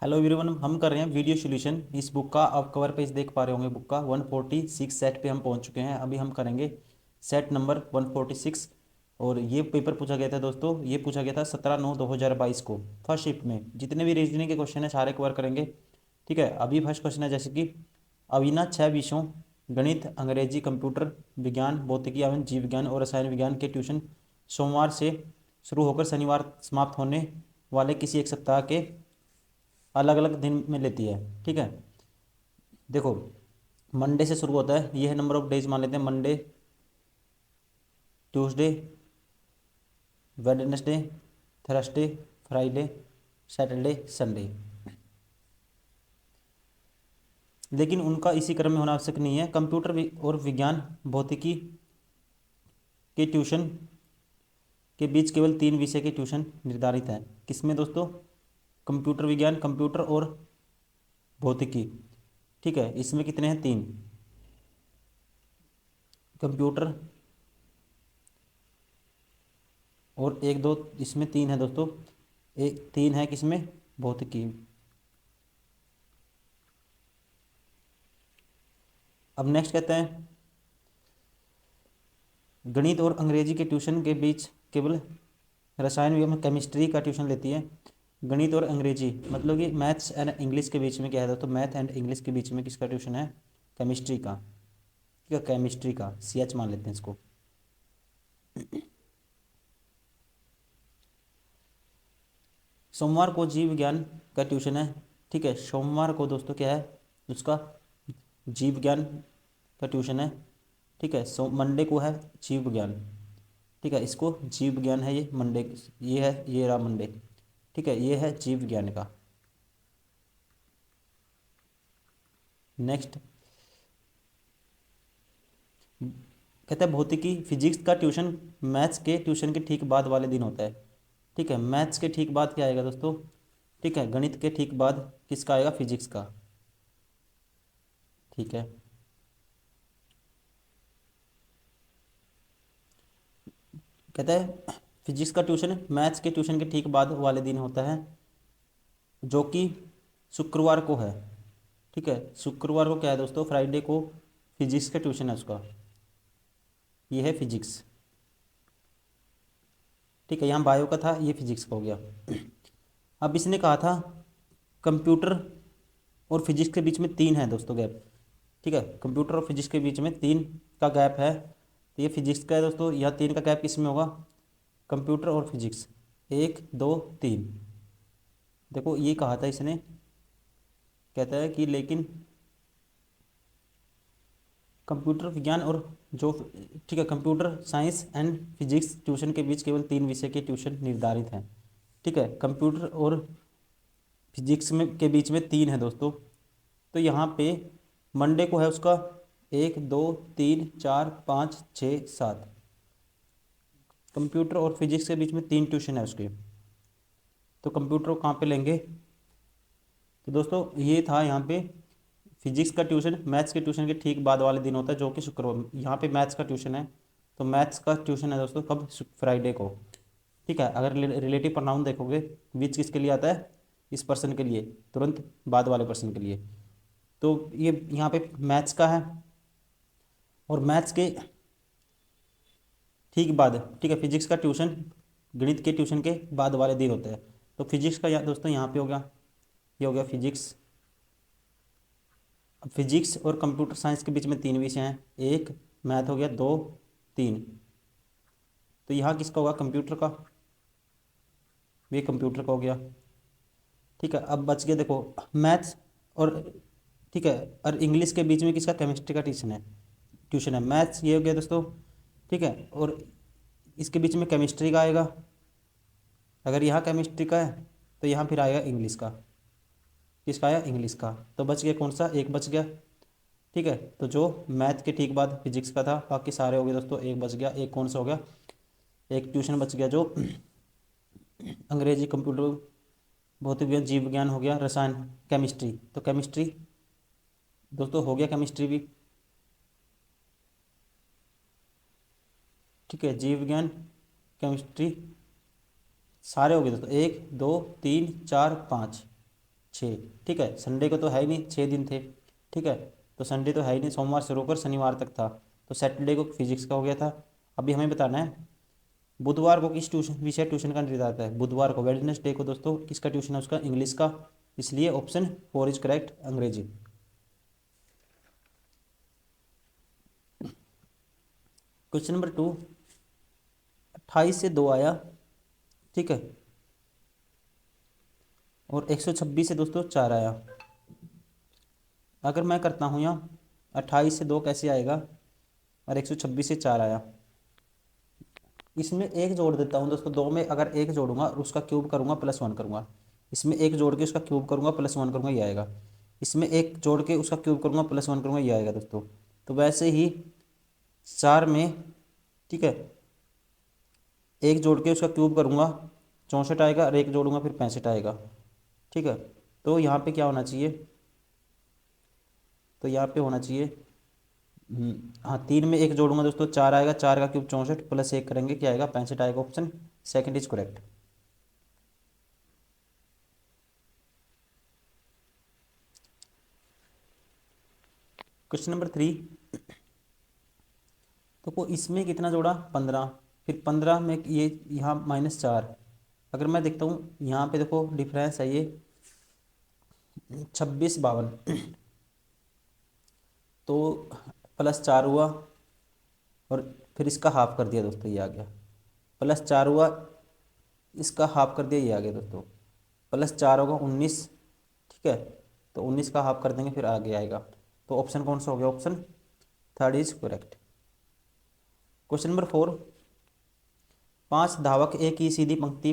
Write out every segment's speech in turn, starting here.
Hello everyone, हम कर रहे हैं वीडियो सॉल्यूशन। इस बुक का आप कवर पेज देख पा रहे होंगे। बुक का 146 सेट पे हम पहुंच चुके हैं। अभी हम करेंगे सेट नंबर 146। और ये पेपर पूछा गया था दोस्तों, ये पूछा गया था 17/9/2022 को फर्स्ट शिफ्ट में। जितने भी रीजनिंग के क्वेश्चन है सारे कवर करेंगे। ठीक है, अभी फर्स्ट क्वेश्चन है जैसे कि अविना 6 विषयों गणित, अंग्रेजी, कंप्यूटर विज्ञान, भौतिकी एवं जीव विज्ञान और रसायन विज्ञान के ट्यूशन सोमवार से शुरू होकर शनिवार समाप्त होने वाले किसी एक सप्ताह के अलग अलग दिन में लेती है। ठीक है, देखो मंडे से शुरू होता है। ये है नंबर ऑफ डेज, मान लेते हैं Monday, Tuesday, Wednesday, Thursday, Friday, Saturday, Sunday. लेकिन उनका इसी क्रम में होना आवश्यक नहीं है। कंप्यूटर और विज्ञान भौतिकी के ट्यूशन के बीच केवल 3 विषय के ट्यूशन निर्धारित है। किसमें दोस्तों? कंप्यूटर विज्ञान, कंप्यूटर और भौतिकी। ठीक है, इसमें कितने हैं? 3। कंप्यूटर और 1 2, इसमें 3 है दोस्तों। एक 3 है किसमें? भौतिकी। अब नेक्स्ट कहते हैं गणित और अंग्रेजी के ट्यूशन के बीच केवल रसायन विज्ञान केमिस्ट्री का ट्यूशन लेती है। गणित और अंग्रेजी मतलब कि मैथ्स एंड इंग्लिश के बीच में क्या है दोस्तों? मैथ एंड इंग्लिश के बीच में किसका ट्यूशन है? केमिस्ट्री का। ठीक है, केमिस्ट्री का CH मान लेते हैं इसको। सोमवार को जीव विज्ञान का ट्यूशन है। ठीक है, सोमवार को दोस्तों क्या है उसका? जीव विज्ञान का ट्यूशन है। ठीक है, मंडे को है जीव विज्ञान। ठीक है, इसको जीव विज्ञान है ये मंडे, ये है, ये रहा मंडे। ठीक है, ये है जीव विज्ञान का। नेक्स्ट कहता है भौतिकी फिजिक्स का ट्यूशन मैथ्स के ट्यूशन के ठीक बाद वाले दिन होता है। ठीक है, मैथ्स के ठीक बाद क्या आएगा दोस्तों? ठीक है, गणित के ठीक बाद किसका आएगा? फिजिक्स का। ठीक है, कहता है फिजिक्स का ट्यूशन मैथ्स के ट्यूशन के ठीक बाद वाले दिन होता है, जो कि शुक्रवार को है। ठीक है, शुक्रवार को क्या है दोस्तों? फ्राइडे को फिजिक्स का ट्यूशन है उसका। ये है फिजिक्स। ठीक है, यहाँ बायो का था, ये फिजिक्स का हो गया। अब इसने कहा था कंप्यूटर और फिजिक्स के बीच में 3 है दोस्तों गैप। ठीक है, कंप्यूटर और फिजिक्स के बीच में 3 का गैप है। तो ये फिजिक्स का है दोस्तों। यह 3 का गैप किस में होगा? कंप्यूटर और फिजिक्स 1 2 3। देखो ये कहा था इसने, कहता है कि लेकिन कंप्यूटर विज्ञान और जो, ठीक है, computer science and physics tuition के बीच केवल 3 विषय के ट्यूशन निर्धारित हैं। ठीक है, कंप्यूटर और फिजिक्स में के बीच में 3 है दोस्तों। तो यहाँ पे मंडे को है उसका 1 2 3 4 5 6 7। कंप्यूटर और फिजिक्स के बीच में 3 ट्यूशन है उसके। तो कंप्यूटर को कहाँ पे लेंगे? तो दोस्तों ये था यहाँ पे फिजिक्स का ट्यूशन मैथ्स के ट्यूशन के ठीक बाद वाले दिन होता है, जो कि शुक्रवार। यहाँ पे मैथ्स का ट्यूशन है, तो मैथ्स का ट्यूशन है दोस्तों कब? फ्राइडे को। ठीक है, अगर रिलेटिव प्रोनाउन देखोगे विच किसके लिए आता है? इस पर्सन के लिए, तुरंत बाद वाले पर्सन के लिए। तो ये यहाँ पे मैथ्स का है और मैथ्स के ठीक बाद, ठीक है, फिजिक्स का ट्यूशन गणित के ट्यूशन के बाद वाले दिन होता है। तो फिजिक्स का दोस्तों यहाँ पे हो गया, ये हो गया फिजिक्स। अब फिजिक्स और कंप्यूटर साइंस के बीच में 3 विषय हैं। एक मैथ हो गया, 2 3। तो यहाँ किसका होगा? कंप्यूटर का। ये कंप्यूटर का हो गया। ठीक है, अब बच गया देखो मैथ्स और, ठीक है, और इंग्लिश के बीच में किसका? केमिस्ट्री का ट्यूशन है। मैथ्स ये हो गया दोस्तों। ठीक है, और इसके बीच में केमिस्ट्री का आएगा। अगर यहाँ केमिस्ट्री का है तो यहाँ फिर आएगा इंग्लिश का। किसका आया? इंग्लिश का। तो बच गया कौन सा? एक बच गया। ठीक है, तो जो मैथ के ठीक बाद फिजिक्स का था, बाकी सारे हो गए दोस्तों। एक बच गया, एक कौन सा हो गया? एक ट्यूशन बच गया जो अंग्रेजी, कंप्यूटर, भौतिक विज्ञान, जीव विज्ञान हो गया, रसायन, केमिस्ट्री। तो केमिस्ट्री दोस्तों हो गया, केमिस्ट्री भी। ठीक है, जीव विज्ञान, केमिस्ट्री सारे हो गए दोस्तों। 1 2 3 4 5 छः। ठीक है, संडे को तो है ही नहीं, 6 दिन थे। ठीक है, तो संडे तो है ही नहीं, सोमवार से होकर शनिवार तक था, तो सैटरडे को फिजिक्स का हो गया था। अभी हमें बताना है बुधवार को किस ट्यूशन विषय ट्यूशन का निर्धारित आता है। बुधवार को, वेडनेसडे को दोस्तों किसका ट्यूशन है, उसका इंग्लिश का। इसलिए ऑप्शन 4 इज करेक्ट, अंग्रेजी। क्वेश्चन नंबर 2, 28 से 2 आया। ठीक है, और 126 से दोस्तों 4 आया। अगर मैं करता हूँ यहाँ 28 से 2 कैसे आएगा और 126 से 4 आया, इसमें एक जोड़ देता हूँ दोस्तों। दो में अगर एक जोड़ूंगा और उसका क्यूब करूंगा +1 करूंगा, इसमें एक जोड़ के उसका क्यूब करूंगा +1 करूंगा, ये आएगा। इसमें एक जोड़ के उसका क्यूब करूंगा +1 करूंगा, ये आएगा दोस्तों। तो वैसे ही 4 में, ठीक है, एक जोड़ के उसका क्यूब करूंगा 64 आएगा, और एक जोड़ूंगा फिर 65 आएगा। ठीक है, तो यहाँ पे क्या होना चाहिए, तो यहाँ पे होना चाहिए, हाँ, 3 में एक जोड़ूंगा दोस्तों 4 आएगा, 4 का क्यूब 64 +1 करेंगे क्या आएगा, 65 आएगा। Option second is correct. Question number 3, तो इसमें कितना जोड़ा, 15। फिर 15 में ये यहाँ -4। अगर मैं देखता हूँ यहाँ पे देखो डिफरेंस है ये 26 52, तो +4 हुआ, और फिर इसका हाफ कर दिया दोस्तों, ये आ गया। +4 हुआ, इसका हाफ कर दिया, ये आ गया दोस्तों। +4 होगा 19। ठीक है, तो 19 का हाफ कर देंगे, फिर आगे आएगा। तो ऑप्शन कौन सा हो गया, option third is correct. Question number 4, 5 धावक एक ही सीधी पंक्ति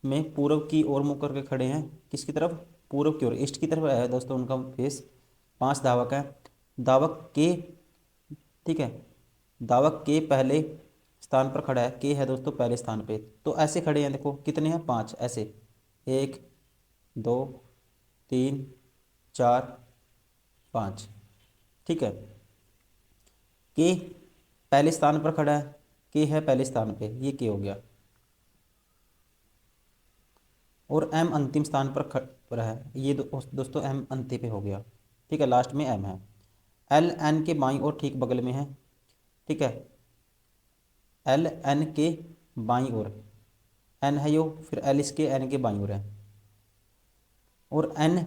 में पूर्व की ओर मुख करके खड़े हैं। किसकी तरफ, पूर्व की ओर, ईस्ट की तरफ है दोस्तों उनका फेस। 5 धावक हैं, धावक के, ठीक है, धावक के पहले स्थान पर खड़ा है, के है दोस्तों पहले स्थान पे। तो ऐसे खड़े हैं, देखो कितने हैं, 5 ऐसे, 1 2 3 4 5। ठीक है, के पहले स्थान पर खड़ा है, के है पहले स्थान पे, ये के हो गया। और एम अंतिम स्थान पर है, ये दोस्तों एम अंत्य पे हो गया। ठीक है, लास्ट में एम है। एल एन के बाईं ओर ठीक बगल में है। ठीक है, एल एन के बाईं ओर, एन है यो, फिर एल इसके एन के बाईं ओर है, और एन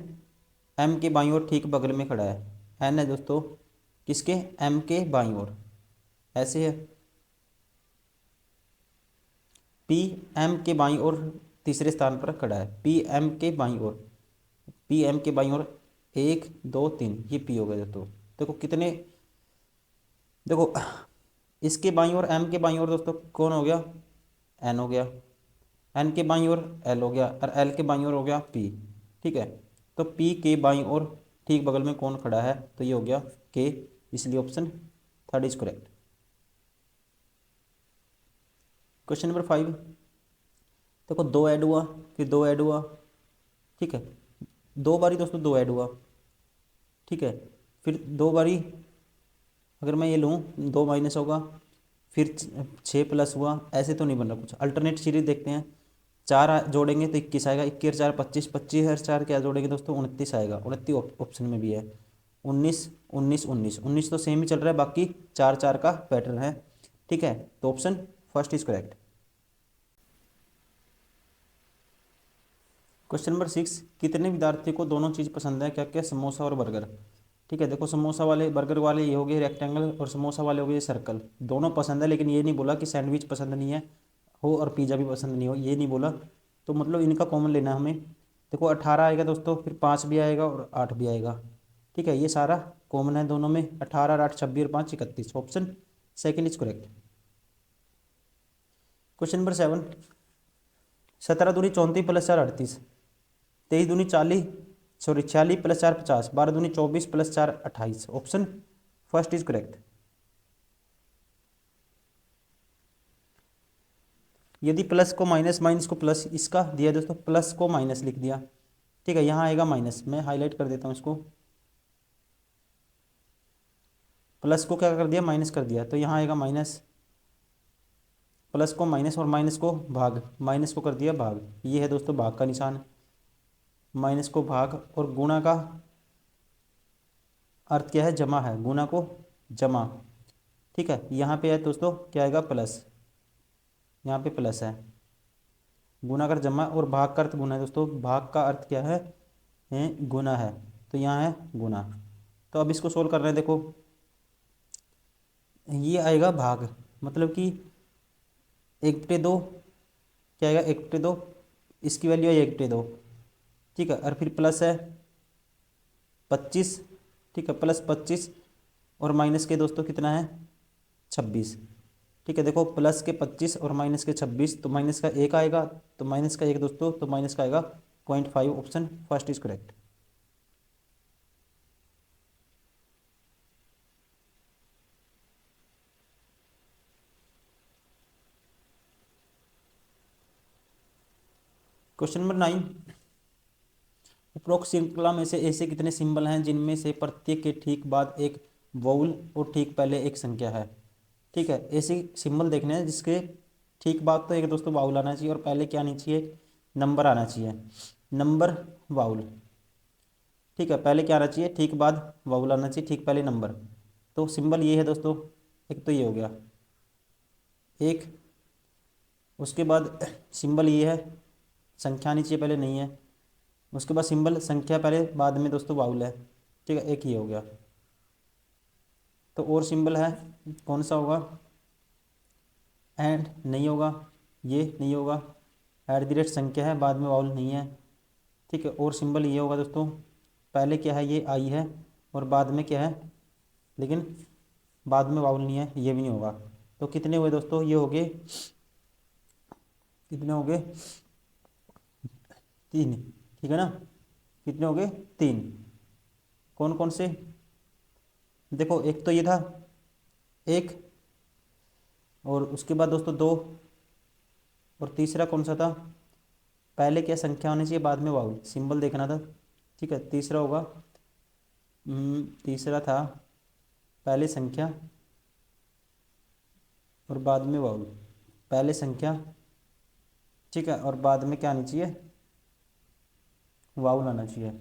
एम के बाईं ओर ठीक बगल में खड़ा है। एन है दोस्तों किसके, एम के बाईं ओर, ऐसे है। पी एम के बाईं ओर तीसरे स्थान पर खड़ा है, पी एम के बाईं ओर, पी एम के बाईं ओर 1 2 3, ये पी हो गया दोस्तों। देखो कितने, देखो इसके बाईं ओर, एम के बाईं ओर दोस्तों कौन हो गया, एन हो गया। एन के बाईं ओर एल हो गया, और एल के बाईं ओर हो गया पी। ठीक है, तो पी के बाईं ओर ठीक बगल में कौन खड़ा है, तो ये हो गया के, इसलिए option third is correct. Question number 5, देखो 2 ऐड हुआ, फिर 2 ऐड हुआ। ठीक है, 2 बारी दोस्तों 2 ऐड हुआ। ठीक है, फिर 2 बारी अगर मैं ये लूँ 2 माइनस होगा, फिर 6 प्लस हुआ, ऐसे तो नहीं बन रहा कुछ। अल्टरनेट सीरीज देखते हैं, 4 जोड़ेंगे तो 21 आएगा, 21 और 4 25, 25 और 4 क्या जोड़ेंगे दोस्तों, 29 आएगा। 29 ऑप्शन में भी है। 19 19 19 19 तो सेम ही चल रहा है, बाकी 4 4 का पैटर्न है। ठीक है, तो option first is correct. Question number 6, कितने विद्यार्थी को दोनों चीज़ पसंद है, क्या क्या, समोसा और बर्गर। ठीक है, देखो समोसा वाले बर्गर वाले ये हो गए रेक्टेंगल, और समोसा वाले हो गए सर्कल। दोनों पसंद है, लेकिन ये नहीं बोला कि सैंडविच पसंद नहीं है हो और पिज़्ज़ा भी पसंद नहीं हो, ये नहीं बोला। तो मतलब इनका कॉमन लेना है हमें। देखो 18 आएगा दोस्तों, फिर 5 भी आएगा और 8 भी आएगा। ठीक है, ये सारा कॉमन है दोनों में, 18 और 8 26 और 5 31। Option second is correct. Question number 7, 17 दूनी 34 + 4 38, 23 दूनी 40, सॉरी 46 + 4 50, 12 दूनी 24 + 4 28। Option first is correct. यदि प्लस को माइनस, माइनस को प्लस, इसका दिया दोस्तों, प्लस को माइनस लिख दिया। ठीक है, यहाँ आएगा माइनस, मैं हाईलाइट कर देता हूँ इसको। प्लस को क्या कर दिया, माइनस कर दिया, तो यहाँ आएगा माइनस। प्लस को माइनस और माइनस को भाग, माइनस को कर दिया भाग, ये है दोस्तों भाग का निशान। माइनस को भाग, और गुणा का अर्थ क्या है, जमा है, गुणा को जमा। ठीक है, यहाँ पे है दोस्तों क्या आएगा, प्लस, यहाँ पे प्लस है, गुना कर जमा, और भाग का अर्थ गुना है दोस्तों, भाग का अर्थ क्या है गुना है, तो यहाँ है गुना। तो अब इसको सोल्व कर रहे हैं, देखो ये आएगा भाग, मतलब कि एक बटे दो, क्या आएगा, एक बटे दो, इसकी वैल्यू है एक बटे दो। ठीक है, और फिर प्लस है 25। ठीक है, प्लस 25, और माइनस के दोस्तों कितना है, 26। ठीक है, देखो प्लस के 25 और माइनस के 26, तो माइनस का एक आएगा, तो माइनस का एक दोस्तों, तो माइनस का आएगा 0.5, option first is correct. Question number 9, उपरोक्त श्रृंखला में से ऐसे कितने सिंबल हैं जिनमें से प्रत्येक के ठीक बाद एक वोवल और ठीक पहले एक संख्या है। ठीक है, ऐसे सिंबल देखने हैं जिसके ठीक बाद तो एक दोस्तों वाउल आना चाहिए, और पहले क्या आनी चाहिए, नंबर आना चाहिए, नंबर वाउल। ठीक है, पहले क्या आना चाहिए, ठीक बाद वाउल आना चाहिए, ठीक पहले नंबर। तो सिंबल ये है दोस्तों, एक तो ये हो गया एक, उसके बाद सिंबल ये है, संख्या आनी चाहिए, पहले नहीं है, उसके बाद सिंबल संख्या पहले, बाद में दोस्तों वाउल है। ठीक है, एक ही हो गया। तो और सिंबल है, कौन सा होगा, एंड नहीं होगा, ये नहीं होगा, एट द रेट संख्या है, बाद में वाउल नहीं है। ठीक है, और सिंबल ये होगा दोस्तों, पहले क्या है, ये आई है, और बाद में क्या है, लेकिन बाद में वाउल नहीं है, ये भी नहीं होगा। तो कितने हुए दोस्तों, ये हो गए, कितने हो गए, तीन। ठीक है ना, कितने हो गए, तीन। कौन कौन से, देखो एक तो ये था, एक, और उसके बाद दोस्तों दो, और तीसरा कौन सा था, पहले क्या संख्या होनी चाहिए, बाद में वाउल, सिंबल देखना था। ठीक है, तीसरा होगा, तीसरा था पहले संख्या और बाद में वाउल, पहले संख्या। ठीक है, और बाद में क्या आनी चाहिए, वाउल आना चाहिए।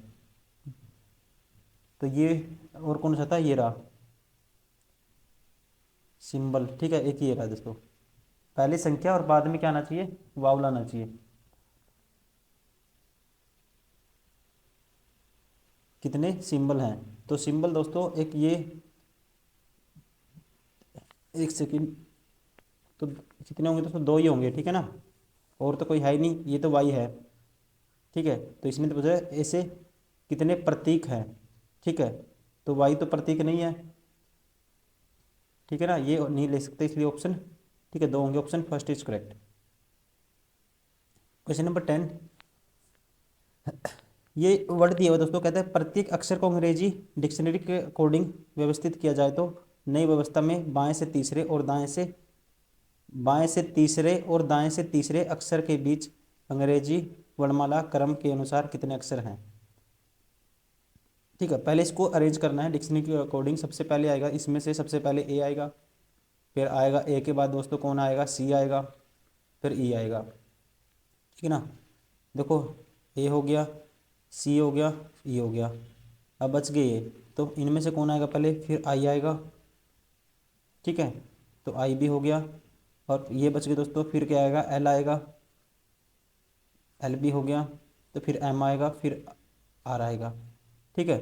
तो ये, और कौन सा था, ये रहा सिंबल। ठीक है, एक ही रहा दोस्तों, पहले संख्या और बाद में क्या आना चाहिए, वाउल आना चाहिए। कितने सिंबल हैं, तो सिंबल दोस्तों एक ये, एक सेकंड, तो कितने होंगे दोस्तों, दो ही होंगे। ठीक है ना, और तो कोई है ही नहीं, ये तो वाई है। ठीक है, तो इसमें तो पूछा है ऐसे कितने प्रतीक हैं। ठीक है, तो वाई तो प्रतीक नहीं है। ठीक है ना, ये नहीं ले सकते, इसलिए ऑप्शन, ठीक है, दो होंगे, option first is correct. Question number 10, ये वर्ड दिया हुआ दोस्तों, कहते हैं प्रत्येक अक्षर को अंग्रेजी डिक्शनरी के अकॉर्डिंग व्यवस्थित किया जाए तो नई व्यवस्था में बाएं से तीसरे और दाएं से तीसरे अक्षर के बीच अंग्रेजी वर्णमाला क्रम के अनुसार कितने अक्षर हैं। ठीक है, पहले इसको अरेंज करना है डिक्शनरी के अकॉर्डिंग। सबसे पहले आएगा इसमें से, सबसे पहले ए आएगा, फिर आएगा ए के बाद दोस्तों कौन आएगा, सी आएगा, फिर ई आएगा। ठीक है ना, देखो ए हो गया, सी हो गया, ई हो गया, अब बच गए ये, तो इनमें से कौन आएगा पहले, फिर आई आएगा। ठीक है, तो आई भी हो गया, और ये बच गए दोस्तों, फिर क्या आएगा, एल आएगा, एल भी हो गया, तो फिर एम आएगा, फिर आर आएगा। ठीक है,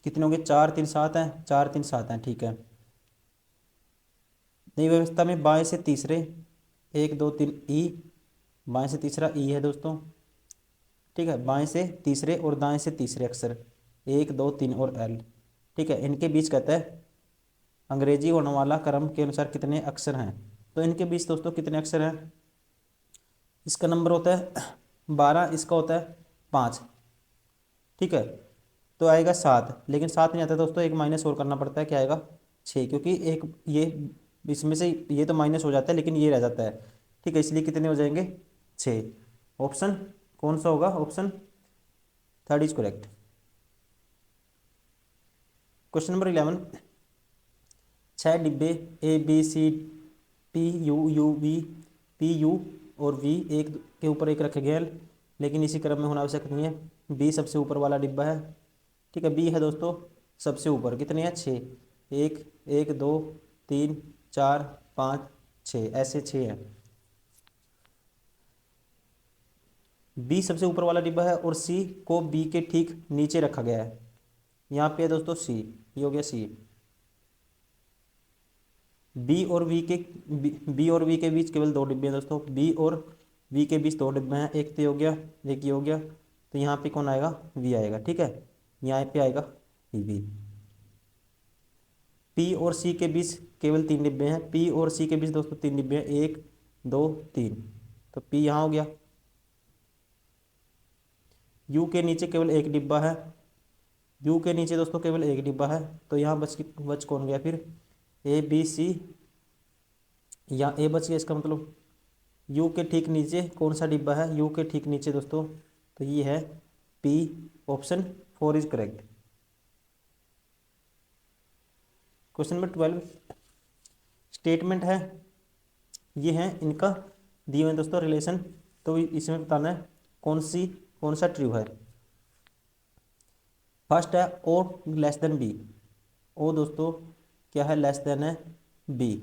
कितने हो गए, चार तीन सात हैं, चार तीन सात हैं। ठीक है, नई व्यवस्था में बाएं से तीसरे, एक दो तीन ई, बाएं से तीसरा ई है दोस्तों। ठीक है, बाएं से तीसरे और दाएं से तीसरे अक्षर, एक दो तीन और एल। ठीक है, इनके बीच कहता है अंग्रेजी वर्णमाला क्रम के अनुसार कितने अक्षर हैं। तो इनके बीच दोस्तों कितने अक्षर हैं, इसका नंबर होता है 12, इसका होता है 5। ठीक है, तो आएगा 7, लेकिन 7 नहीं आता दोस्तों, एक माइनस और करना पड़ता है, क्या आएगा, 6, क्योंकि एक ये इसमें से ये तो माइनस हो जाता है, लेकिन ये रह जाता है। ठीक है, इसलिए कितने हो जाएंगे, 6। ऑप्शन कौन सा होगा, option third is correct. Question number 11, 6 डिब्बे ABCDUUV PU और V एक के ऊपर एक रखे गए, लेकिन इसी क्रम में होना आवश्यक नहीं है। बी सबसे ऊपर वाला डिब्बा है, ठीक है। बी है दोस्तों सबसे ऊपर, कितने हैं 6, एक, एक, दो, 3, 4, 5, 6, ऐसे 6 हैं। बी सबसे ऊपर वाला डिब्बा है और सी को बी के ठीक नीचे रखा गया है। यहाँ पे है दोस्तों सी, ये हो गया सी। बी और वी के बी और वी के बीच केवल 2 डिब्बे हैं दोस्तों। बी और वी के बीच 2 डिब्बे हैं, एक तो ये हो गया, एक ये हो गया। तो यहाँ पे कौन आएगा, वी आएगा, ठीक है। यहाँ पे आएगा वी। पी और सी के बीच केवल 3 डिब्बे हैं। पी और सी के बीच दोस्तों 3 डिब्बे हैं, 1, 2, 3। तो पी यहाँ हो गया। यू के नीचे केवल एक डिब्बा है। यू के नीचे दोस्तों केवल एक डिब्बा है, तो यहाँ बच कौन गया फिर, ए बी सी। या ए बच गया, इसका मतलब यू के ठीक नीचे कौन सा डिब्बा है, यू के ठीक नीचे दोस्तों, तो ये है P. Option 4 is correct. Question number 12 statement है, ये है इनका दिए हुए दोस्तों रिलेशन। तो इसमें बताना है कौन सा ट्रू है। फर्स्ट है ओ लेस देन बी। ओ दोस्तों क्या है, लेस देन है बी,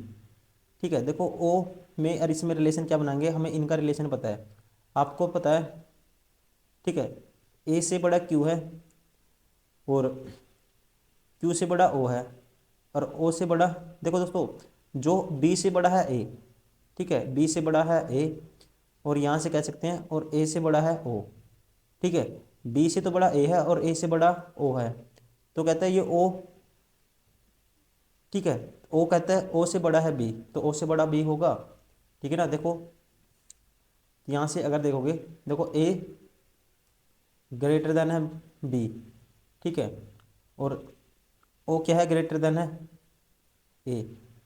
ठीक है। देखो ओ में और इसमें रिलेशन क्या बनाएंगे, हमें इनका रिलेशन पता है, आपको पता है, ठीक है। ए से बड़ा क्यू है और क्यू से बड़ा ओ है और ओ से बड़ा, देखो दोस्तों जो बी से बड़ा है ए, ठीक है, बी से बड़ा है ए और यहाँ से कह सकते हैं और ए से बड़ा है ओ, ठीक है। बी से तो बड़ा ए है और ए से बड़ा ओ है, तो कहता है ये ओ, ठीक है। ओ कहता है ओ से बड़ा है बी, तो ओ से बड़ा बी होगा, ठीक है ना। देखो यहाँ से अगर देखोगे, देखो ए ग्रेटर देन है बी, ठीक है, और ओ क्या है, ग्रेटर देन है ए।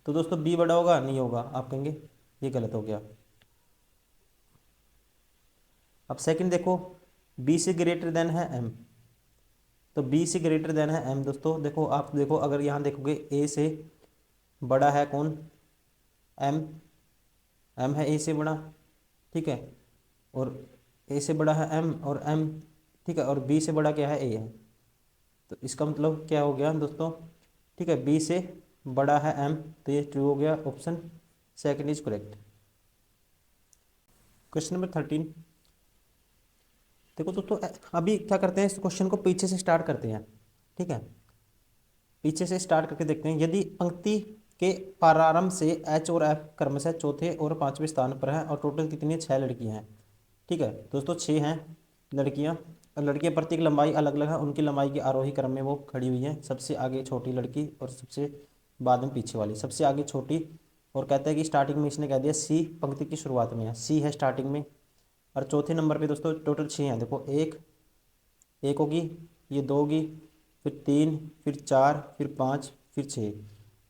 तो दोस्तों बी बड़ा होगा, नहीं होगा, आप कहेंगे ये गलत हो गया। अब सेकंड देखो, बी से ग्रेटर देन है एम, तो बी से ग्रेटर देन है एम दोस्तों। देखो आप देखो, अगर यहाँ देखोगे ए से बड़ा है कौन, एम, एम है ए से बड़ा, ठीक है, और ए से बड़ा है एम और एम, ठीक है, और बी से बड़ा क्या है, ए है। तो इसका मतलब क्या हो गया दोस्तों, ठीक है, बी से बड़ा है एम, तो ये ट्रू हो गया, option second is correct. Question number 13 देखो दोस्तों, अभी क्या करते हैं, इस क्वेश्चन को पीछे से स्टार्ट करते हैं, ठीक है। पीछे से स्टार्ट करके देखते हैं, यदि पंक्ति के प्रारंभ से एच और एफ क्रमशः चौथे और पांचवें स्थान पर है और टोटल कितनी है, 6 लड़कियां हैं, ठीक है दोस्तों, 6 हैं लड़कियां। और लड़कियां प्रत्येक लंबाई अलग अलग है, उनकी लंबाई के आरोही क्रम में वो खड़ी हुई हैं, सबसे आगे छोटी लड़की और सबसे बाद में पीछे वाली, सबसे आगे छोटी। और कहता है कि स्टार्टिंग में इसने कह दिया सी पंक्ति की शुरुआत में है, सी है स्टार्टिंग में। और चौथे नंबर पे दोस्तों टोटल 6 हैं, देखो एक होगी, ये 2 होगी, फिर 3, फिर 4, फिर 5, फिर 6।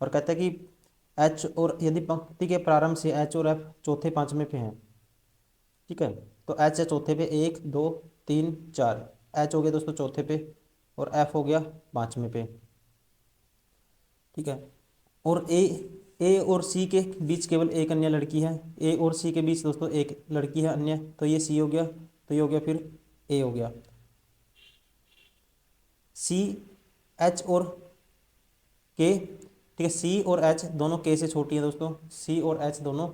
और कहता है कि एच और यदि पंक्ति के प्रारंभ से एच और एफ चौथे पांचवें पे हैं, ठीक है, तो एच है चौथे पे, 1, 2, 3, 4, एच हो गया दोस्तों चौथे पे और एफ हो गया पांचवें पे, ठीक है। और ए और सी के बीच केवल एक अन्य लड़की है, ए और सी के बीच दोस्तों एक लड़की है अन्य, तो ये सी हो गया, तो ये हो गया फिर ए हो गया। सी एच और के, ठीक है, सी और एच दोनों के से छोटी हैं दोस्तों, सी और एच दोनों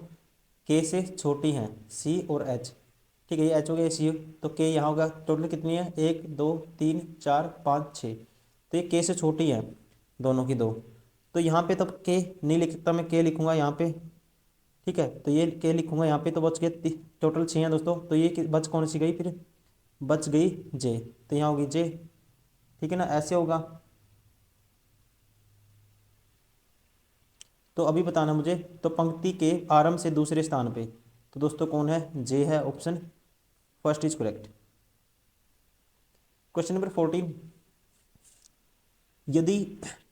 के से छोटी हैं, सी और एच, ठीक है, ये एच हो गया, सी, तो के यहाँ होगा। टोटल कितनी है, 1, 2, 3, 4, 5, 6, तो ये के से छोटी है दोनों की 2। तो यहाँ पे तब के नहीं लिख सकता, मैं के लिखूंगा यहाँ पे, ठीक है, तो ये के लिखूंगा यहाँ पे, तो बच गए टोटल 6 हैं दोस्तों। तो ये बच कौन सी गई फिर, बच गई जे, तो यहाँ होगी जे, ठीक है ना, ऐसे होगा। तो अभी बताना मुझे, तो पंक्ति के आरंभ से दूसरे स्थान पे, तो दोस्तों कौन है, जे है, option first is correct. Question number 14 यदि,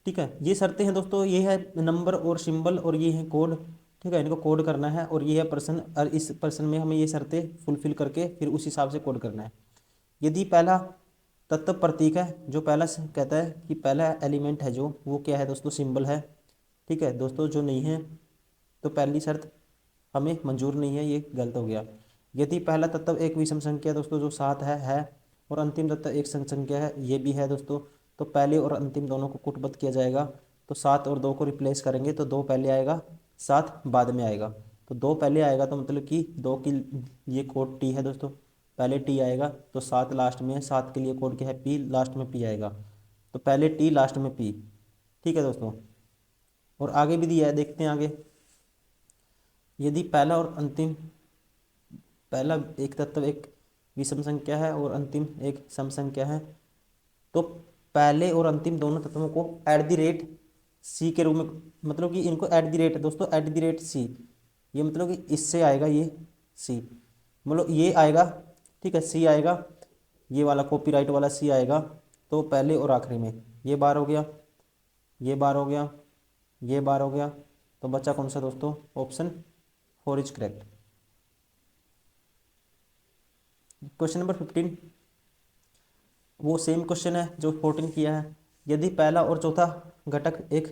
ठीक है, ये शर्तें हैं दोस्तों, ये है नंबर और सिंबल और ये है कोड, ठीक है, इनको कोड करना है और ये है प्रश्न, और इस प्रश्न में हमें ये शर्तें फुलफिल करके फिर उस हिसाब से कोड करना है। यदि पहला तत्व प्रतीक है, जो पहला कहता है कि पहला एलिमेंट है जो, वो क्या है दोस्तों, सिंबल है, ठीक है दोस्तों, जो नहीं है तो पहली शर्त हमें मंजूर नहीं है, ये गलत हो गया। यदि पहला तत्व एक विषम संख्या दोस्तों जो 7 है और अंतिम तत्व एक सम संख्या है ये भी है दोस्तों, तो पहले और अंतिम दोनों को कूटबद्ध किया जाएगा। तो 7 और 2 को रिप्लेस करेंगे तो 2 पहले आएगा, 7 बाद में आएगा। तो 2 पहले आएगा तो मतलब कि 2 की ये कोड टी है दोस्तों, पहले टी आएगा तो 7 लास्ट में है, 7 के लिए कोड क्या है पी, लास्ट में पी आएगा। तो पहले टी लास्ट में पी। ठीक है दोस्तों, और आगे भी दिया है, देखते हैं आगे। यदि पहला और अंतिम, पहला एक तत्व एक विषम संख्या है और अंतिम एक सम संख्या है, तो पहले और अंतिम दोनों तत्वों को एट द रेट सी के रूप में, मतलब कि इनको एट द रेट दोस्तों, एट द रेट सी, ये मतलब कि इससे आएगा ये सी, मतलब ये आएगा। ठीक है, सी आएगा, ये वाला कॉपीराइट वाला सी आएगा। तो पहले और आखिरी में ये बार हो गया, ये बार हो गया, ये बार हो गया, तो बच्चा कौन सा दोस्तों, option 4 is correct. Question number 15, वो सेम क्वेश्चन है जो 14 किया है। यदि पहला और चौथा घटक एक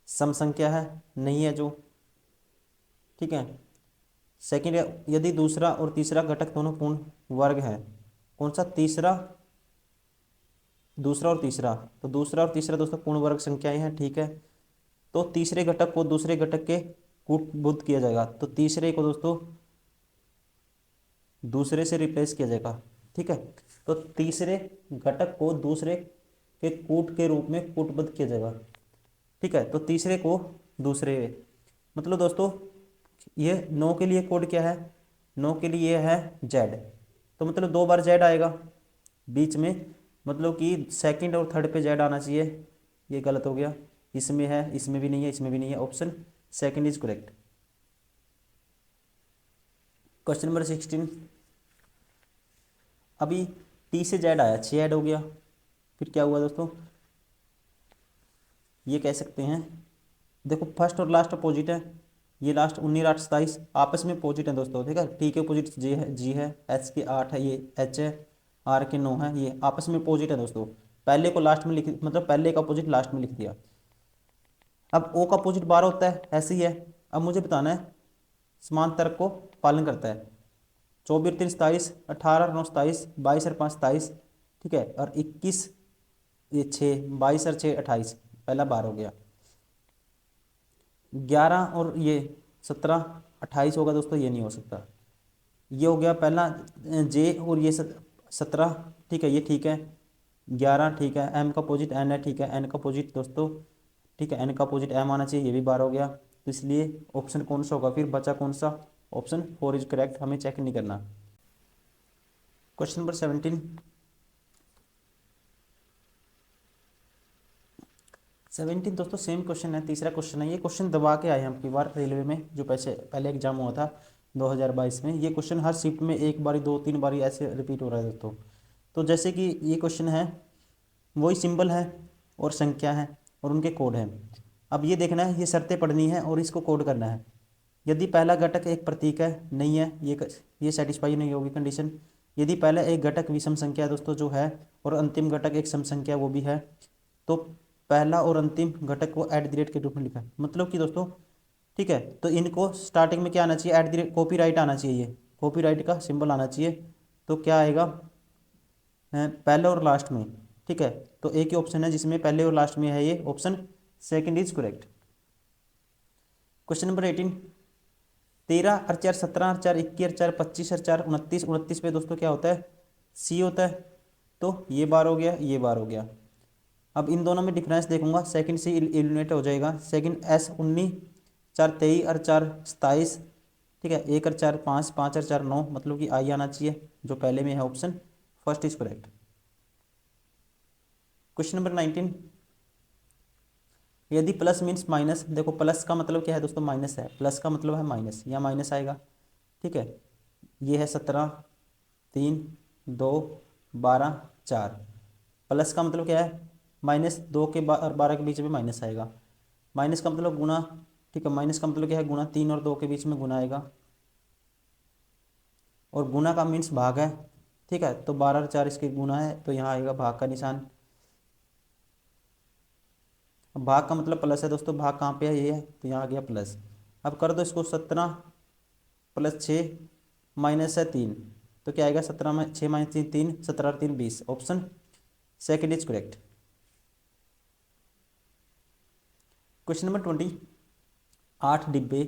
सम संख्या है, नहीं है जो, ठीक है। सेकंड, यदि दूसरा और तीसरा घटक दोनों पूर्ण वर्ग है, कौन सा तीसरा, दूसरा और तीसरा, तो दूसरा और तीसरा दोस्तों पूर्ण वर्ग संख्याएं हैं, ठीक है। तो तीसरे घटक को दूसरे घटक के कूटबुद्ध किया जाएगा, तो तीसरे को दोस्तों दूसरे से रिप्लेस किया जाएगा। ठीक है, तो तीसरे घटक को दूसरे के कूट के रूप में कूटबद्ध किया जाएगा। ठीक है, तो तीसरे को दूसरे, मतलब दोस्तों ये 9 के लिए कोड क्या है, 9 के लिए है जेड, तो मतलब 2 बार जेड आएगा बीच में, मतलब कि सेकंड और थर्ड पे जेड आना चाहिए, ये गलत हो गया, इसमें है, इसमें भी नहीं है, इसमें भी नहीं है, option second is correct. Question number 16, अभी टी से जेड आया, 6 ऐड हो गया, फिर क्या हुआ दोस्तों, ये कह सकते हैं, देखो फर्स्ट और लास्ट अपोजिट है, ये लास्ट 19 8 27 आपस में अपोजिट है दोस्तों। ठीक है, टी के अपोजिट जे है, जी है, एच के 8 है, ये एच है, आर के 9 है, ये आपस में अपोजिट है दोस्तों। पहले को लास्ट में लिख, मतलब पहले का अपोजिट लास्ट में लिख दिया। अब ओ का अपोजिट 12 होता है, ऐसे ही है। अब मुझे बताना है समान तर्क को पालन करता है, 24 3 27, 18 9 27, 22 और 5 27, ठीक है, और 21 ये 6, 22 और 6 28, पहला बार हो गया। 11 और ये 17 28 होगा दोस्तों, ये नहीं हो सकता। ये हो गया पहला जे, और ये 17, ठीक है, ये ठीक है। 11 ठीक है, एम का अपोजिट एन है, ठीक है, एन का अपोजिट दोस्तों, ठीक है, एन का अपोजिट एम आना चाहिए, ये भी बार हो गया। तो इसलिए ऑप्शन कौन सा होगा, फिर बचा कौन सा, ऑप्शन 4 इज करेक्ट, हमें चेक नहीं करना। क्वेश्चन नंबर 17, 17 दोस्तों सेम क्वेश्चन है, तीसरा क्वेश्चन है। ये क्वेश्चन दबा के आए हैं आपकी बार रेलवे में, जो पहले एग्जाम हुआ था 2022 में। ये क्वेश्चन हर शिफ्ट में एक बारी 2 3 बारी ऐसे रिपीट हो रहा है दोस्तों। तो जैसे कि ये क्वेश्चन है, वही सिंबल है और संख्या है और उनके कोड हैं। अब ये देखना है, ये शर्तें पढ़नी है और इसको कोड करना है। यदि पहला घटक एक प्रतीक है, नहीं है, ये सेटिस्फाई नहीं होगी कंडीशन। यदि पहला एक घटक विषम संख्या है दोस्तों जो है, और अंतिम घटक एक सम संख्या वो भी है, तो पहला और अंतिम घटक को एट द रेट के रूप में लिखा है, मतलब कि दोस्तों, ठीक है। तो इनको स्टार्टिंग में क्या आना चाहिए, at the rate, copy right आना चाहिए, ये कॉपी राइट का सिंबल आना चाहिए। तो क्या आएगा, पहले और लास्ट में, ठीक है। तो एक ही ऑप्शन है जिसमें पहले और लास्ट में है, ये option second is correct. Question number 18, 13 और 4 17 और 4 21 और 4 25 और 4 29, 29 पे दोस्तों क्या होता है, सी होता है। तो ये बार हो गया, ये बार हो गया। अब इन दोनों में डिफरेंस देखूंगा, सेकंड से एलिमिनेट हो जाएगा। सेकंड एस 19, 4 23 और 4 27, ठीक है, 1 और 4 5, 5 और 4 9, मतलब कि आई आना चाहिए, जो पहले में है, option first is correct. Question number 19, यदि प्लस मीन्स माइनस, देखो प्लस का मतलब क्या है दोस्तों, माइनस है, प्लस का मतलब है माइनस, या माइनस आएगा। ठीक है, ये है 17 3 2 12 4, प्लस का मतलब क्या है, माइनस 2 के और 12 के बीच में माइनस आएगा। माइनस का मतलब गुना, ठीक है, माइनस का मतलब क्या है, गुना, 3 और 2 के बीच में गुना आएगा, और गुना का मीन्स भाग है। ठीक है, तो 12 और 4 इसके गुना है, तो यहाँ आएगा भाग का निशान। अब भाग का मतलब प्लस है दोस्तों, भाग कहाँ पे है, ये है, तो यहाँ आ गया प्लस। अब कर दो इसको, 17 + 6 माइनस है 3, तो क्या आएगा 17 में 6 माइनस 3 3, 17 और 3 20, option second is correct. Question number 20, 8 डिब्बे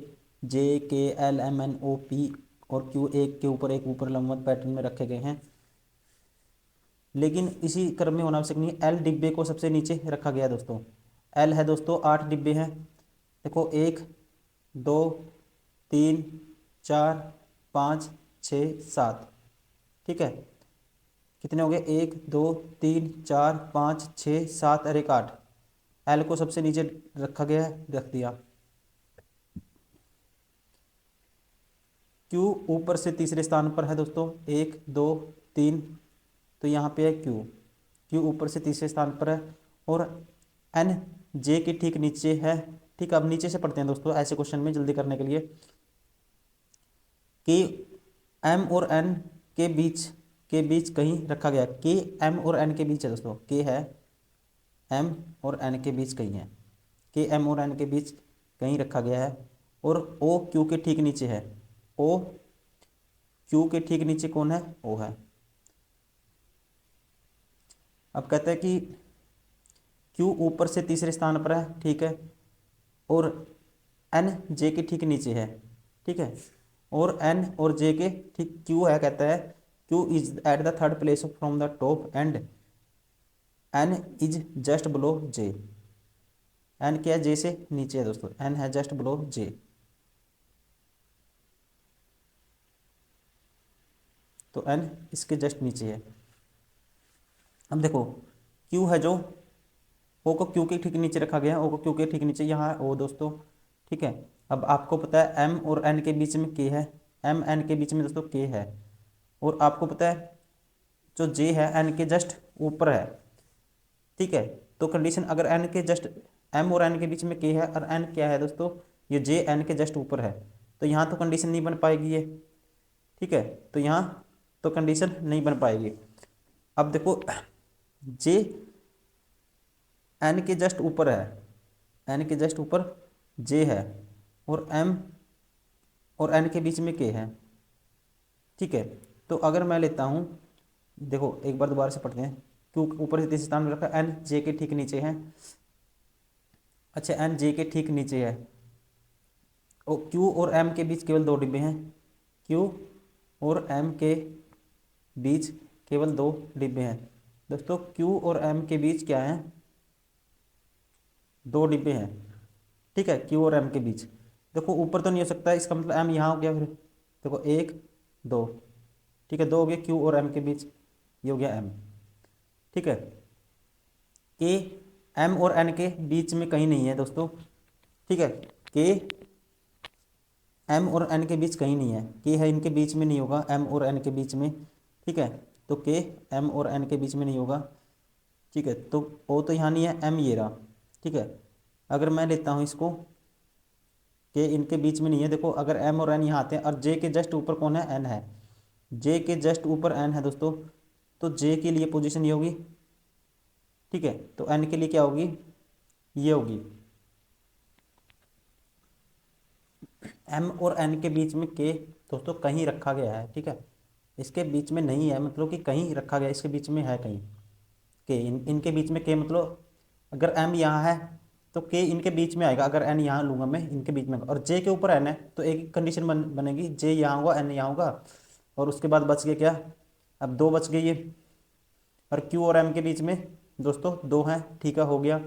J K L M N O P और क्यू एक के ऊपर एक ऊपर लंबवत पैटर्न में रखे गए हैं, लेकिन इसी क्रम में होना आवश्यक नहीं है। एल डिब्बे को सबसे नीचे रखा गया है दोस्तों। एल है दोस्तों 8 डिब्बे हैं, देखो 1 2 3 4 5 6 7, ठीक है। कितने हो गए, 1 2 3 4 5 6 7 और एक 8। एल को सबसे नीचे रखा गया है, रख दिया। क्यू ऊपर से तीसरे स्थान पर है दोस्तों, 1 2 3, तो यहाँ पे है क्यू, क्यू ऊपर से तीसरे स्थान पर है। और एन जे के ठीक नीचे है, ठीक। अब नीचे से पढ़ते हैं दोस्तों ऐसे क्वेश्चन में जल्दी करने के लिए, कि एम और एन के बीच कहीं रखा गया। के एम और एन के बीच है दोस्तों, के है एम और एन के बीच कहीं है, के एम और एन के बीच कहीं रखा गया है। और ओ क्यू के ठीक नीचे है, ओ क्यू के ठीक नीचे कौन है, ओ है। अब कहते हैं कि क्यू ऊपर से तीसरे स्थान पर है, ठीक है, और एन जे के ठीक नीचे है, ठीक है। और एन और जे के ठीक क्यू है, कहता है Q is at the third place from the top and N is just below J. N क्या है, जे से नीचे है दोस्तों, एन है जस्ट बिलो जे। तो एन इसके जस्ट नीचे है। अब देखो क्यू है जो ओ को क्यू के ठीक नीचे रखा गया है, ओ को क्यू के ठीक नीचे, यहाँ है ओ दोस्तों, ठीक है। अब आपको पता है एम और एन के बीच में के है, एम एन के बीच में दोस्तों के है। और आपको पता है जो जे है एन के जस्ट ऊपर है, ठीक है। तो कंडीशन अगर एन के जस्ट, एम और एन के बीच में के है और एन क्या है दोस्तों, ये जे एन के जस्ट ऊपर है, तो यहाँ तो कंडीशन नहीं बन पाएगी ये, ठीक है। तो यहाँ तो कंडीशन नहीं बन पाएगी। अब देखो जे एन के जस्ट ऊपर है, एन के जस्ट ऊपर जे है, और एम और एन के बीच में के है, ठीक है। तो अगर मैं लेता हूँ, देखो एक बार दोबारा से पढ़ते हैं, क्यों ऊपर से तीसरे स्थान में रखा, एन जे के ठीक नीचे है, अच्छा एन जे के ठीक नीचे है, और क्यू और एम के बीच केवल 2 डिब्बे हैं, क्यू और एम के बीच केवल 2 डिब्बे हैं दोस्तों। क्यू और एम के बीच क्या है, 2 डिब्बे हैं, ठीक है, क्यू और एम के बीच। देखो ऊपर तो नहीं हो सकता, इसका मतलब एम यहाँ हो गया, फिर देखो 1 2, ठीक है, 2 हो गए क्यू और एम के बीच, ये हो गया एम, ठीक है। के एम और एन के बीच में कहीं नहीं है दोस्तों, ठीक है। के एम और एन के बीच कहीं नहीं है, के है इनके बीच में नहीं होगा, एम और एन के बीच में, ठीक है। तो के एम और एन के बीच में नहीं होगा, ठीक है। तो ओ तो यहाँ नहीं है, एम ये रहा, ठीक है। अगर मैं लेता हूँ इसको, के इनके बीच में नहीं है, देखो अगर एम और एन यहाँ आते हैं, और जे के जस्ट ऊपर कौन है, एन है, जे के जस्ट ऊपर एन है दोस्तों, तो जे के लिए पोजीशन ये होगी, ठीक है। तो एन के लिए क्या होगी, ये होगी। एम और एन के बीच में के दोस्तों कहीं रखा गया है, ठीक है, इसके बीच में नहीं है, मतलब कि कहीं रखा गया, इसके बीच में है कहीं के, इनके बीच में के, मतलब अगर एम यहाँ है तो के इनके बीच में आएगा, अगर एन यहाँ लूंगा मैं, इनके बीच में, और जे के ऊपर एन है, तो एक कंडीशन बनेगी, जे यहाँ होगा एन यहाँ होगा, और उसके बाद बच गए क्या, अब 2 बच गए ये, और क्यू और एम के बीच में दोस्तों 2 हैं, ठीक है, हो गया।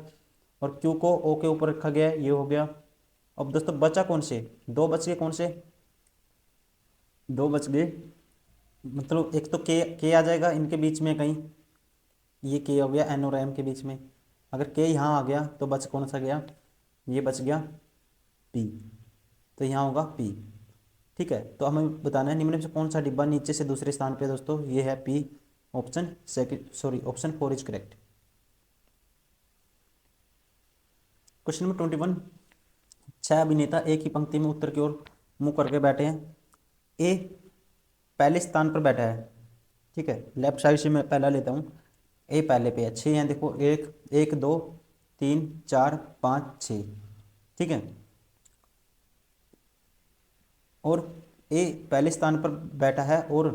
और क्यू को ओ के ऊपर रखा गया है, ये हो गया। अब दोस्तों बचा कौन से, 2 बच गए, कौन से 2 बच गए, मतलब एक तो के आ जाएगा इनके बीच में कहीं, ये के हो गया एन और एम के बीच में, अगर के यहाँ आ गया तो बच कौन सा गया, ये बच गया पी, तो यहाँ होगा पी, ठीक है। तो हमें बताना है निम्न में से कौन सा डिब्बा नीचे से दूसरे स्थान पे दोस्तों, ये है P, option second, sorry option 4 is correct. Question number 21, 6 अभिनेता एक ही पंक्ति में उत्तर की ओर मुंह करके बैठे हैं, ए पहले स्थान पर बैठा है, ठीक है, लेफ्ट साइड से मैं पहला लेता हूँ, ए पहले पे है, 6 हैं देखो, 1 1 2 3 4 5 6, ठीक है। और ए पहले स्थान पर बैठा है और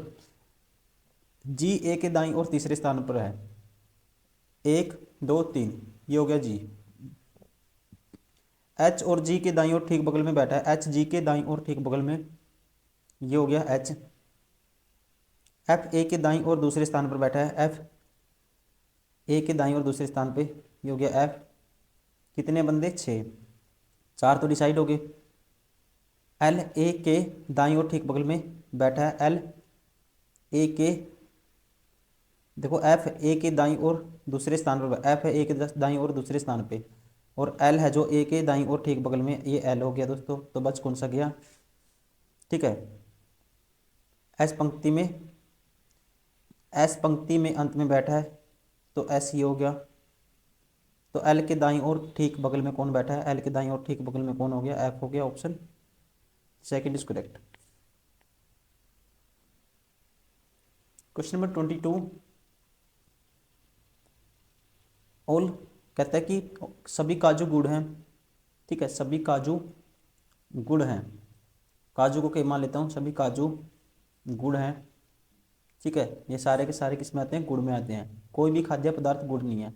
जी ए के दाईं ओर तीसरे स्थान पर है। 1 2 3 ये हो गया जी। एच और जी के दाईं ओर ठीक बगल में बैठा है, एच जी के दाईं ओर ठीक बगल में, ये हो गया एच। एफ ए के दाईं ओर दूसरे स्थान पर बैठा है, एफ ए के दाईं ओर दूसरे स्थान पे, ये हो गया एफ। कितने बंदे? 6, 4 तो डिसाइड हो गए। एल ए के दाईं ओर ठीक बगल में बैठा है, एल ए के, देखो एफ ए के दाईं ओर दूसरे स्थान पर, एफ है ए के दाईं ओर दूसरे स्थान पे, और एल है जो ए के दाईं ओर ठीक बगल में, ये एल हो गया दोस्तों। तो बच कौन सा गया? ठीक है, एस पंक्ति में, एस पंक्ति में अंत में बैठा है तो एस ये हो गया। तो एल के दाईं ओर ठीक बगल में कौन बैठा है? एल के दाईं ओर ठीक बगल में कौन हो गया? एफ हो गया। Option second is correct. Question number 22 all कहता है कि सभी काजू गुड़ हैं। ठीक है, सभी काजू गुड़ हैं। काजू को क्या मान लेता हूँ, सभी काजू गुड़ हैं। ठीक है, ये सारे के सारे किस में आते हैं? गुड़ में आते हैं। कोई भी खाद्य पदार्थ गुड़ नहीं है।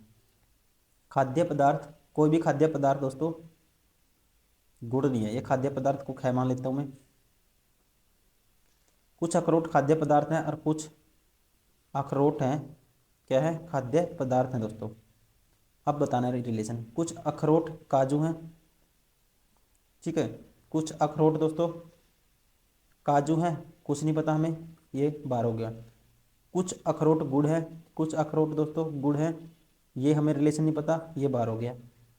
खाद्य पदार्थ, कोई भी खाद्य पदार्थ दोस्तों गुड़ नहीं है। ये खाद्य पदार्थ को ख मान लेता हूँ मैं। कुछ अखरोट खाद्य पदार्थ हैं और कुछ अखरोट हैं क्या है? खाद्य पदार्थ हैं दोस्तों। अब बताना है रिलेशन। कुछ अखरोट काजू हैं। ठीक है, कुछ अखरोट दोस्तों काजू हैं, कुछ नहीं पता हमें, ये 12 हो गया। कुछ अखरोट गुड़ है, कुछ अखरोट दोस्तों गुड़ है, ये हमें रिलेशन नहीं पता, ये 12 हो गया।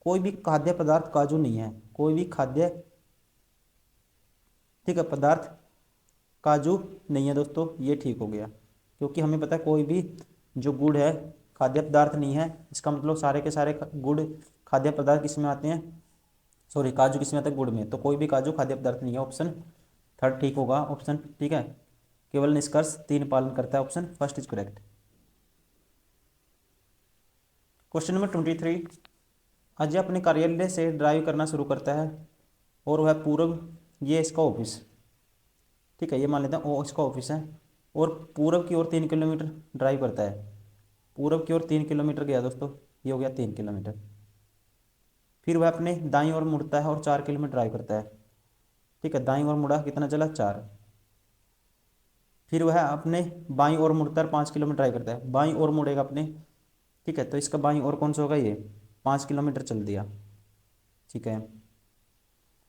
कोई भी खाद्य पदार्थ काजू नहीं है। कोई भी खाद्य, ठीक है, पदार्थ काजू नहीं है दोस्तों, ये ठीक हो गया। क्योंकि हमें पता है कोई भी जो गुड़ है खाद्य पदार्थ नहीं है, इसका मतलब सारे के सारे गुड़ खाद्य पदार्थ किस में आते हैं? सॉरी, काजू किस में आते हैं? गुड़ में। तो कोई भी काजू खाद्य पदार्थ नहीं है। ऑप्शन थर्ड ठीक होगा। ऑप्शन ठीक है, केवल निष्कर्ष 3 पालन करता है। Option first is correct. Question number 23 Ajay अपने कार्यालय से ड्राइव करना शुरू करता है और वह पूर्व, ये इसका ऑफिस, ठीक है, ये मान लेते हैं ओ इसका ऑफिस है, और पूर्व की ओर 3 किलोमीटर ड्राइव करता है। पूर्व की ओर 3 किलोमीटर गया दोस्तों, ये हो गया 3 किलोमीटर। फिर वह अपने दाईं ओर मुड़ता है और 4 किलोमीटर ड्राइव करता है। ठीक है, दाईं ओर मुड़ा, कितना चला? 4। फिर वह अपने बाईं ओर मुड़ता है, 5 किलोमीटर ड्राइव करता है। बाईं ओर मुड़ेगा अपने, ठीक है, तो इसका बाईं ओर कौन सा होगा? ये 5 किलोमीटर चल दिया। ठीक है,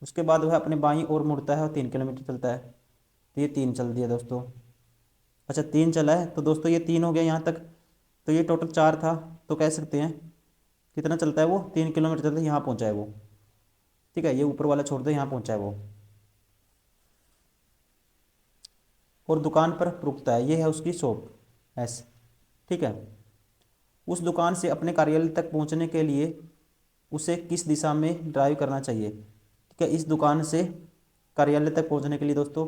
उसके बाद वह अपने बाईं ओर मुड़ता है और 3 किलोमीटर चलता है, तो ये 3 चल दिया दोस्तों। अच्छा, 3 चला है तो दोस्तों ये 3 हो गया यहाँ तक, तो ये टोटल 4 था। तो कह सकते हैं कितना चलता है वो? 3 किलोमीटर चलता है, यहाँ पहुँचा है वो। ठीक है, ये ऊपर वाला छोड़ दो, यहाँ पहुँचा है वो। और दुकान पर रुकता है, ये है उसकी शॉप एस। ठीक है, उस दुकान से अपने कार्यालय तक पहुंचने के लिए उसे किस दिशा में ड्राइव करना चाहिए? ठीक है, इस दुकान से कार्यालय तक पहुंचने के लिए दोस्तों,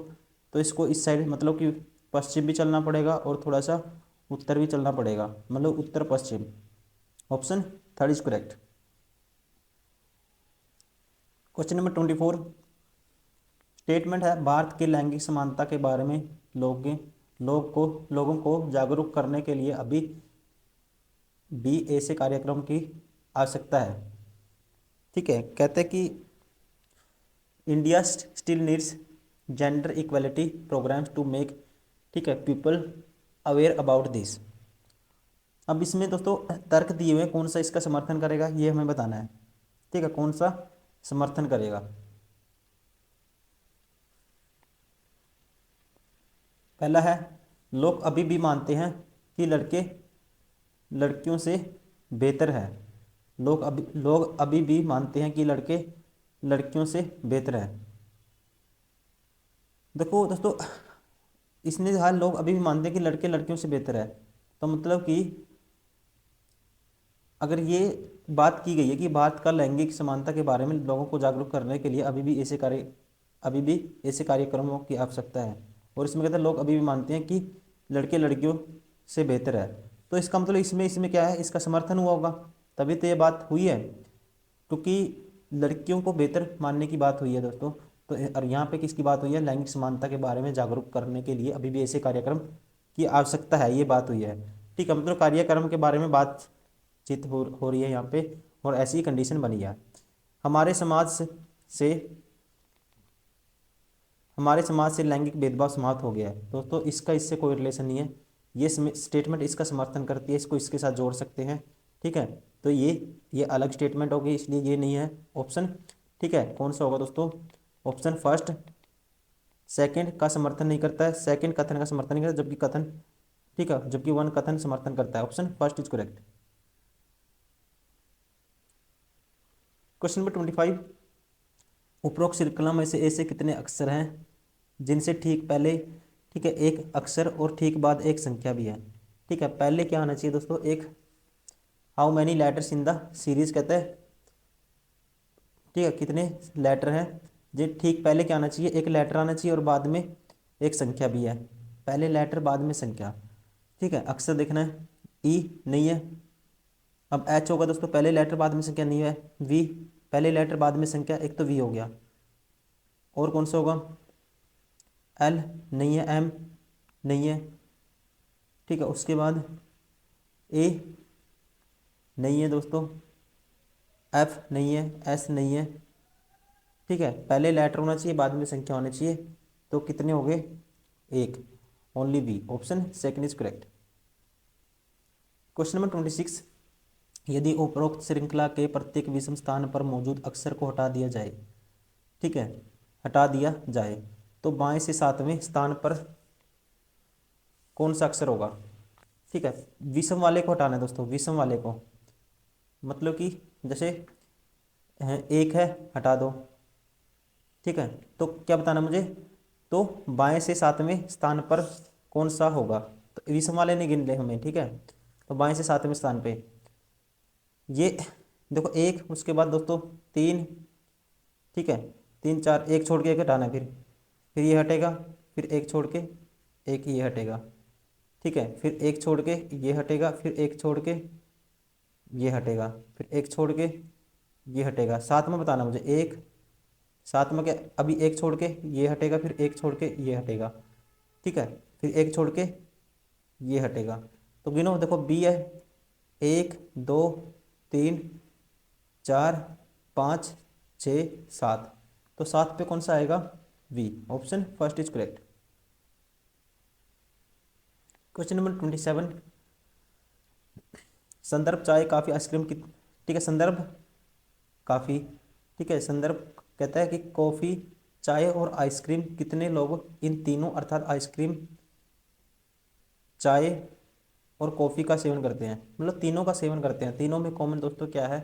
तो इसको इस साइड, मतलब कि पश्चिम भी चलना पड़ेगा और थोड़ा सा उत्तर भी चलना पड़ेगा, मतलब उत्तर पश्चिम। Option third is correct. Question number 24 statement है भारत की लैंगिक समानता के बारे में लोगों को जागरूक करने के लिए अभी भी ऐसे कार्यक्रम की आवश्यकता है। ठीक है, कहते हैं कि India still needs gender equality programmes to make, ठीक है, पीपल अवेयर अबाउट दिस। अब इसमें दोस्तों तर्क दिए हुए हैं, कौन सा इसका समर्थन करेगा ये हमें बताना है। ठीक है, कौन सा समर्थन करेगा? पहला है लोग अभी भी मानते हैं कि लड़के लड़कियों से बेहतर है। लोग अभी भी मानते हैं कि लड़के लड़कियों से बेहतर है। देखो दोस्तों, इसने हाल लोग अभी भी मानते हैं कि लड़के लड़कियों से बेहतर है, तो मतलब कि अगर ये बात की गई है कि भारत का लैंगिक समानता के बारे में लोगों को जागरूक करने के लिए अभी भी ऐसे कार्यक्रमों की आवश्यकता है। और इसमें कहते हैं लोग अभी भी मानते हैं कि लड़के लड़कियों से बेहतर है, तो इसका मतलब इसमें क्या है? इसका समर्थन हुआ होगा, तभी तो ये बात हुई है, क्योंकि लड़कियों को बेहतर मानने की बात हुई है दोस्तों। तो और यहाँ पे किसकी बात हुई है, लैंगिक समानता के बारे में जागरूक करने के लिए अभी भी ऐसे कार्यक्रम की आवश्यकता है, ये बात हुई है। ठीक है, मतलब कार्यक्रम के बारे में बातचीत हो रही है यहाँ पे, और ऐसी कंडीशन बनी है। हमारे समाज से हमारे समाज से लैंगिक भेदभाव समाप्त हो गया है दोस्तों, इसका इससे कोई रिलेशन नहीं है। ये स्टेटमेंट इसका समर्थन करती है, इसको इसके साथ जोड़ सकते हैं। ठीक है, तो ये अलग स्टेटमेंट होगी, इसलिए ये नहीं है ऑप्शन। ठीक है, कौन सा होगा दोस्तों, ऑप्शन फर्स्ट सेकंड का समर्थन नहीं करता है, सेकंड कथन का समर्थन नहीं करता, जबकि कथन, ठीक है, जबकि वन कथन समर्थन करता है। Option first is correct. Question number 25, उपरोक्त श्रृंखला में से ऐसे कितने अक्षर हैं जिनसे ठीक पहले, ठीक है, एक अक्षर और ठीक बाद एक संख्या भी है। ठीक है, पहले क्या आना चाहिए दोस्तों, एक how many letters in the series कहते हैं। ठीक है, कितने लेटर हैं, जी ठीक पहले क्या आना चाहिए, एक लेटर आना चाहिए और बाद में एक संख्या भी है। पहले लेटर बाद में संख्या। ठीक है, अक्षर देखना है, ई नहीं है। अब एच होगा दोस्तों, पहले लेटर बाद में संख्या नहीं है। वी पहले लेटर बाद में संख्या, एक तो वी हो गया। और कौन सा होगा, एल नहीं है, एम नहीं है। ठीक है, उसके बाद ए नहीं है दोस्तों, एफ नहीं है, एस नहीं है। ठीक है, पहले लेटर होना चाहिए बाद में संख्या होनी चाहिए, तो कितने हो गए, एक, only B, option second is correct. Question number 26, यदि उपरोक्त श्रृंखला के प्रत्येक विषम स्थान पर मौजूद अक्षर को हटा दिया जाए, ठीक है, हटा दिया जाए, तो बाएं से सातवें स्थान पर कौन सा अक्षर होगा। ठीक है, विषम वाले को हटाना है दोस्तों, विषम वाले को, मतलब कि जैसे एक है, हटा दो। ठीक है, तो क्या बताना मुझे, तो बाएं से सातवें स्थान पर कौन सा होगा, तो विषम वाले नहीं गिन ले हमें। ठीक है, तो बाएं से सातवें स्थान पे ये देखो एक, उसके बाद दोस्तों तीन। ठीक है, तीन चार, एक छोड़ के एक हटाना है, फिर ये हटेगा, फिर एक छोड़ के एक ये हटेगा। ठीक है, फिर एक छोड़ के ये हटेगा, फिर एक छोड़ के ये हटेगा, फिर एक छोड़ के ये हटेगा। साथ में बताना मुझे, एक साथ में क्या, अभी एक छोड़ के ये हटेगा, फिर एक छोड़ के ये हटेगा। ठीक है, फिर एक छोड़ के ये हटेगा। तो गिनो, देखो बी है, एक दो तीन चार पाँच छः सात, तो सात पे कौन सा आएगा, V, option first is correct. Question number 27, संदर्भ चाय काफ़ी आइसक्रीम की, ठीक है, संदर्भ काफ़ी, ठीक है, संदर्भ कहता है कि कॉफ़ी, चाय और आइसक्रीम, कितने लोग इन तीनों अर्थात आइसक्रीम, चाय और कॉफ़ी का सेवन करते हैं, मतलब तीनों का सेवन करते हैं। तीनों में कॉमन दोस्तों क्या है,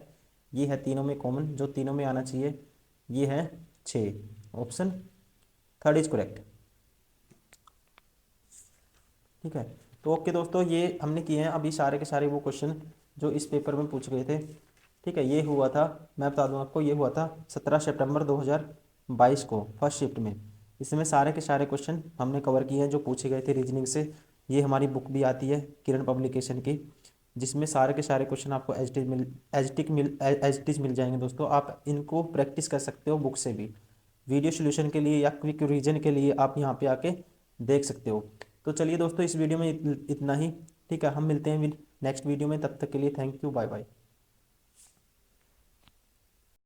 ये है तीनों में कॉमन, जो तीनों में आना चाहिए, ये है 6, ऑप्शन थर्ड इज करेक्ट। ठीक है, तो ओके दोस्तों, ये हमने किए हैं अभी सारे के सारे वो क्वेश्चन जो इस पेपर में पूछ गए थे। ठीक है, ये हुआ था, मैं बता दूं आपको, ये हुआ था 17 सितंबर 2022 को फर्स्ट शिफ्ट में। इसमें सारे के सारे क्वेश्चन हमने कवर किए हैं जो पूछे गए थे रीजनिंग से। ये हमारी बुक भी आती है किरण पब्लिकेशन की, जिसमें सारे के सारे क्वेश्चन आपको एज टिज मिल जाएंगे दोस्तों। आप इनको प्रैक्टिस कर सकते हो बुक से भी, वीडियो सोल्यूशन के लिए या क्विक रीजन के लिए आप यहाँ पे आके देख सकते हो। तो चलिए दोस्तों, इस वीडियो में इतना ही। ठीक है, हम मिलते हैं नेक्स्ट वीडियो में, तब तक के लिए थैंक यू, बाय बाय।